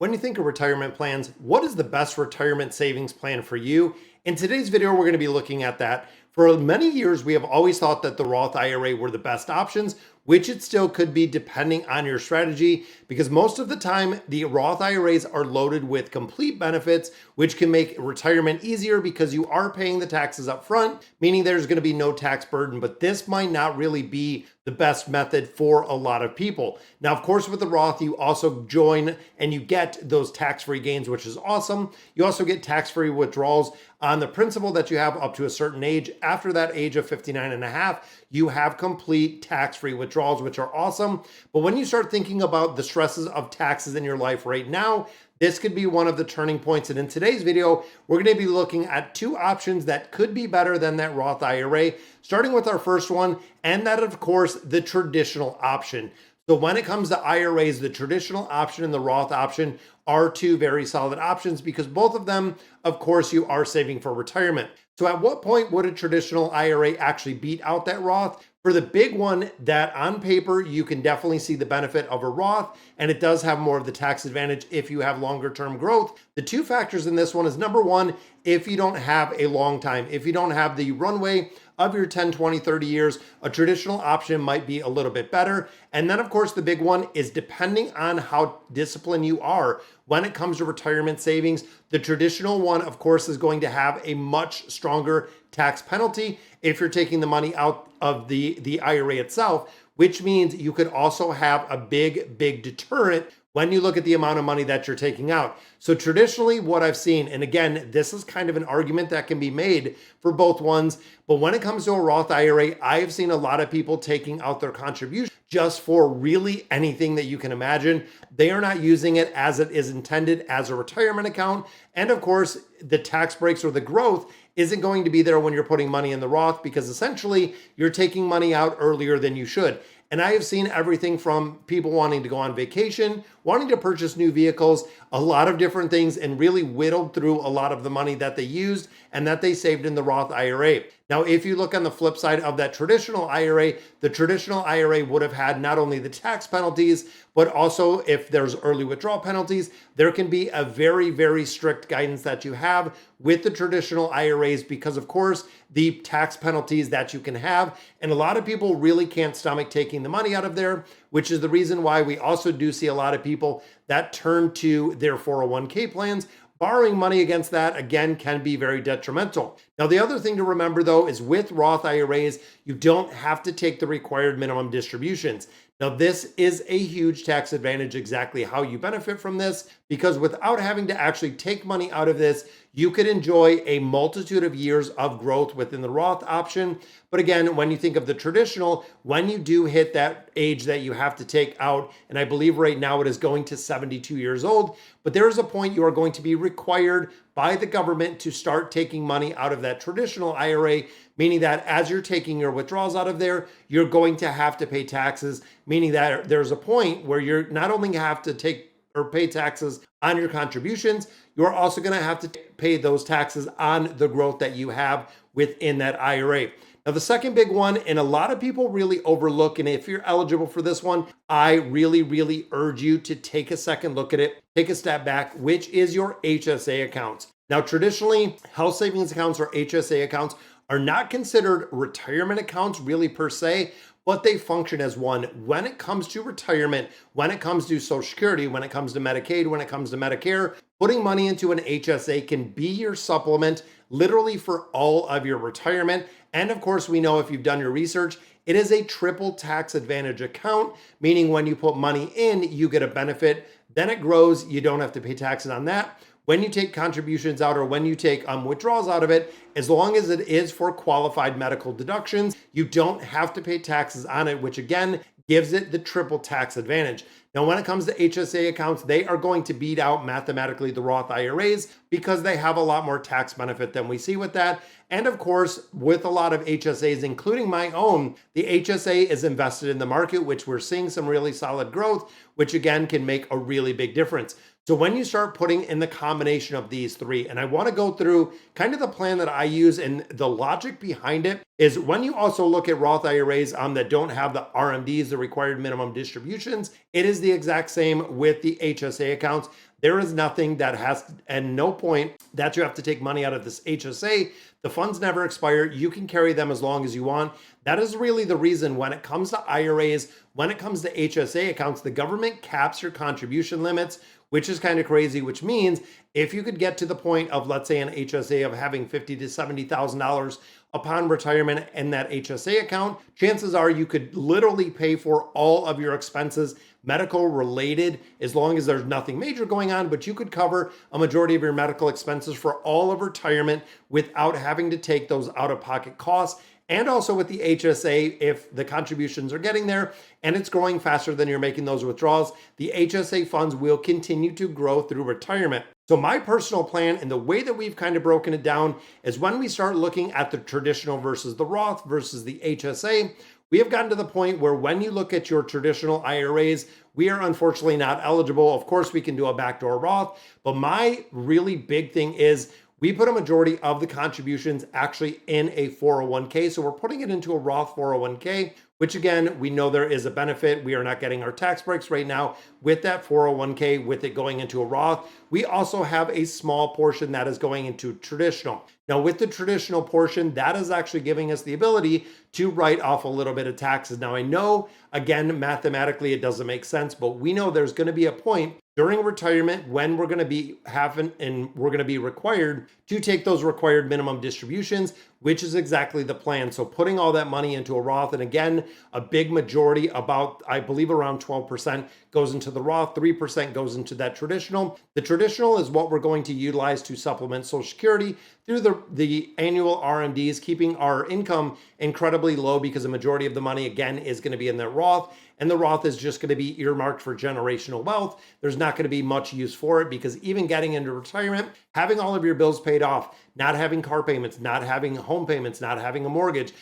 When you think of retirement plans, what is the best retirement savings plan for you? In today's video, we're going to be looking at that. For many years, we have always thought that the Roth IRA were the best options, which it still could be depending on your strategy, because most of the time, the Roth IRAs are loaded with complete benefits, which can make retirement easier because you are paying the taxes up front, meaning there's going to be no tax burden. But this might not really be the best method for a lot of people. Now, of course, with the Roth, you also join and you get those tax-free gains, which is awesome. You also get tax-free withdrawals on the principal that you have up to a certain age. After that age of 59 and a half, you have complete tax-free withdrawals, which are awesome. But when you start thinking about the stresses of taxes in your life right now, this could be one of the turning points. And in today's video, we're going to be looking at two options that could be better than that Roth IRA, starting with our first one, and that, of course, the traditional option. So when it comes to IRAs, the traditional option and the Roth option are two very solid options because both of them, of course, you are saving for retirement. So at what point would a traditional IRA actually beat out that Roth? For the big one that on paper, you can definitely see the benefit of a Roth, and it does have more of the tax advantage if you have longer term growth. The two factors in this one is number one, if you don't have a long time, if you don't have the runway of your 10, 20, 30 years, a traditional option might be a little bit better. And then, of course, the big one is depending on how disciplined you are when it comes to retirement savings. The traditional one, of course, is going to have a much stronger tax penalty if you're taking the money out of the IRA itself, which means you could also have a big deterrent when you look at the amount of money that you're taking out. So traditionally, what I've seen, and again, this is kind of an argument that can be made for both ones, but when it comes to a Roth IRA, I have seen a lot of people taking out their contribution just for really anything that you can imagine. They are not using it as it is intended as a retirement account. And of course, the tax breaks or the growth isn't going to be there when you're putting money in the Roth because essentially you're taking money out earlier than you should. And I have seen everything from people wanting to go on vacation, wanting to purchase new vehicles, a lot of different things, and really whittled through a lot of the money that they used and that they saved in the Roth IRA. Now, if you look on the flip side of that traditional IRA, the traditional IRA would have had not only the tax penalties, but also if there's early withdrawal penalties, there can be a very strict guidance that you have with the traditional IRAs because, of course, the tax penalties that you can have. And a lot of people really can't stomach taking the money out of there, which is the reason why we also do see a lot of people that turn to their 401k plans. Borrowing money against that, again, can be very detrimental. Now, the other thing to remember, though, is with Roth IRAs, you don't have to take the required minimum distributions. Now, this is a huge tax advantage, exactly how you benefit from this, because without having to actually take money out of this, you could enjoy a multitude of years of growth within the Roth option. But again, when you think of the traditional, when you do hit that age that you have to take out, and I believe right now it is going to 72 years old, but there is a point you are going to be required by the government to start taking money out of that traditional IRA, meaning that as you're taking your withdrawals out of there, you're going to have to pay taxes, meaning that there's a point where you're not only have to take or pay taxes on your contributions, you're also going to have to pay those taxes on the growth that you have within that IRA. Now, the second big one, and a lot of people really overlook, and if you're eligible for this one, I really urge you to take a second look at it, take a step back, which is your HSA accounts. Now, traditionally, health savings accounts or HSA accounts are not considered retirement accounts really per se, but they function as one when it comes to retirement, when it comes to Social Security, when it comes to Medicaid, when it comes to Medicare. Putting money into an HSA can be your supplement literally for all of your retirement. And of course, we know if you've done your research, it is a triple tax advantage account, meaning when you put money in, you get a benefit, then it grows, you don't have to pay taxes on that. When you take contributions out or when you take withdrawals out of it, as long as it is for qualified medical deductions, you don't have to pay taxes on it, which again gives it the triple tax advantage. Now, when it comes to HSA accounts, they are going to beat out mathematically the Roth IRAs because they have a lot more tax benefit than we see with that. And of course, with a lot of HSAs, including my own, the HSA is invested in the market, which we're seeing some really solid growth, which again can make a really big difference. So when you start putting in the combination of these three, and I want to go through kind of the plan that I use and the logic behind it is when you also look at Roth IRAs that don't have the RMDs, the required minimum distributions, it is the exact same with the HSA accounts. there is nothing that has, and no point that you have to take money out of this HSA. The funds never expire. You can carry them as long as you want. That is really the reason when it comes to IRAs, when it comes to HSA accounts, the government caps your contribution limits, which is kind of crazy, which means if you could get to the point of, let's say, an HSA of having $50,000 to $70,000 upon retirement in that HSA account, chances are you could literally pay for all of your expenses, medical related, as long as there's nothing major going on, but you could cover a majority of your medical expenses for all of retirement without having to take those out-of-pocket costs. And also with the HSA, if the contributions are getting there and it's growing faster than you're making those withdrawals, the HSA funds will continue to grow through retirement. So my personal plan and the way that we've kind of broken it down is when we start looking at the traditional versus the Roth versus the HSA, we have gotten to the point where when you look at your traditional IRAs, we are unfortunately not eligible. Of course, we can do a backdoor Roth, but my really big thing is we put a majority of the contributions actually in a 401k. So we're putting it into a Roth 401k, which again, we know there is a benefit. We are not getting our tax breaks right now with that 401k, with it going into a Roth. We also have a small portion that is going into traditional. Now with the traditional portion, that is actually giving us the ability to write off a little bit of taxes. Now I know, again, mathematically it doesn't make sense, but we know there's going to be a point during retirement when we're going to be having and we're going to be required to take those required minimum distributions, which is exactly the plan. So putting all that money into a Roth, and again, a big majority, about, I believe around 12% goes into the Roth, 3% goes into that traditional. The traditional is what we're going to utilize to supplement Social Security through the annual RMDs, keeping our income incredibly low because the majority of the money, again, is going to be in the Roth. And the Roth is just going to be earmarked for generational wealth. There's not going to be much use for it because even getting into retirement, having all of your bills paid off, not having car payments, not having home payments, not having a mortgage,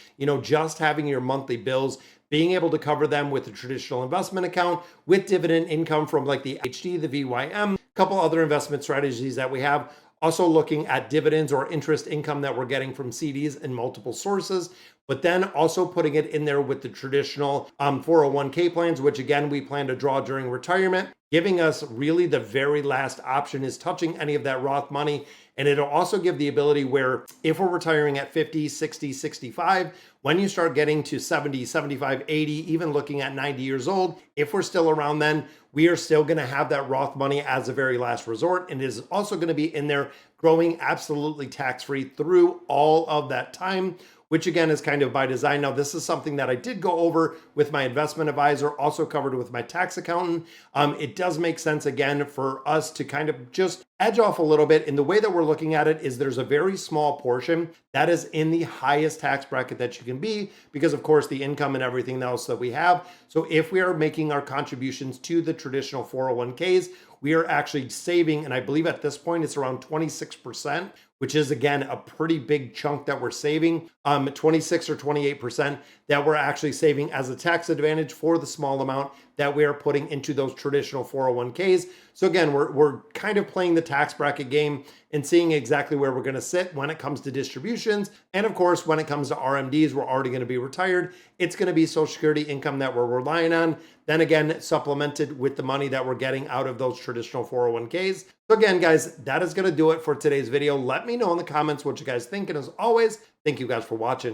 just having your monthly bills, being able to cover them with a traditional investment account with dividend income from like the HD, the VYM, a couple other investment strategies that we have. Also looking at dividends or interest income that we're getting from CDs in multiple sources, but then also putting it in there with the traditional 401k plans, which again, we plan to draw during retirement, giving us really the very last option is touching any of that Roth money. And it'll also give the ability where if we're retiring at 50, 60, 65, when you start getting to 70, 75, 80, even looking at 90 years old, if we're still around then, we are still going to have that Roth money as a very last resort. And it is also going to be in there growing absolutely tax-free through all of that time, which again is kind of by design. Now, this is something that I did go over with my investment advisor, also covered with my tax accountant. It does make sense, again, for us to kind of just edge off a little bit. And the way that we're looking at it is there's a very small portion that is in the highest tax bracket that you can be because, of course, the income and everything else that we have. So if we are making our contributions to the traditional 401ks, we are actually saving, and I believe at this point it's around 26%, which is again a pretty big chunk that we're saving, 26 or 28% that we're actually saving as a tax advantage for the small amount that we are putting into those traditional 401ks. So again, we're kind of playing the tax bracket game and seeing exactly where we're going to sit when it comes to distributions. And of course, when it comes to RMDs, we're already going to be retired. It's going to be Social Security income that we're relying on. Then again, supplemented with the money that we're getting out of those traditional 401ks. So again, guys, that is going to do it for today's video. Let me know in the comments what you guys think. And as always, thank you guys for watching.